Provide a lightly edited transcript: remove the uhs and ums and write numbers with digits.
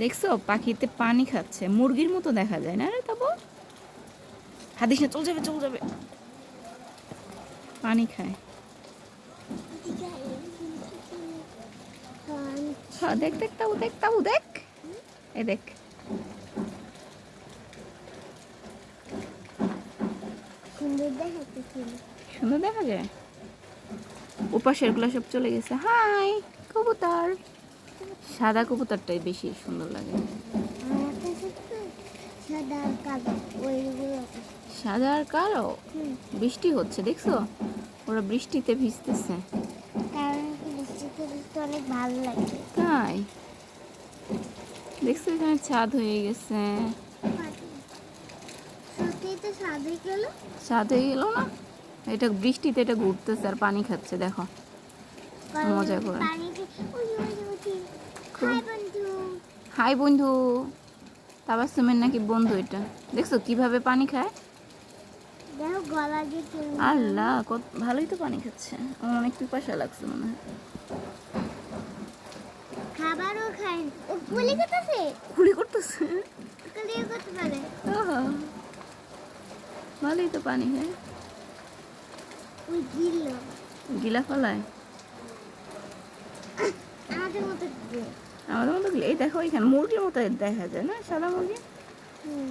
দেখছো পাখিতে পানি খাচ্ছে, মুরগির মতো দেখা যায় না রে তাবো? হাদিস না, চল যাবে চল যাবে। পানি খায়। হ্যাঁ দেখ দেখ তাবু, দেখ তাবু, দেখ এ দেখ। সুন্দর দেখাচ্ছিল। সুন্দর দেখা যায়। ওপাশের গুলা সব চলে গেছে। হাই কবুতর। সাদা কবুতরটাই বেশি সুন্দর লাগে। আমার কাছে তো সাদা আর কালো ওইগুলো। সাদা আর কালো। হুম। বৃষ্টি হচ্ছে দেখছো, ওরা বৃষ্টিতে ভিজতেছে। কারণ বৃষ্টিতে বৃষ্টি অনেক ভালো লাগে। তাই দেখছো এখানে ছাদ হয়ে গেছে। সত্যি তো সাদে গেল। ছাদ হয়ে গেল না, এটা বৃষ্টিতে এটা ঘুরতেছে আর পানি খাচ্ছে দেখো মজা করে। পানিতে ওই ওই ওই খুব। হাই বন্ধু। হাই বন্ধু। তাবাসসুমের নাকি বন্ধু এটা, দেখছো কিভাবে পানি খায়। দেখো গলা দিয়ে টেনে আল্লাহ কত ভালোই তো পানি খাচ্ছে, আমার অনেক পিপাসা লাগছে মনে হয়। খাবারও খায় না। ও গুলি করতেছে। গুলি করতেছে। গুলি করতে পারে। আহা, ভালোই তো পানি খায়। ওই গিলল গিলা ফলায়। আমাদের মতো গিলে। আমাদের মতো গিলে, এই দেখো এখানে মুরগির মতো দেখা যায় না, সাদা মুরগি। হুম।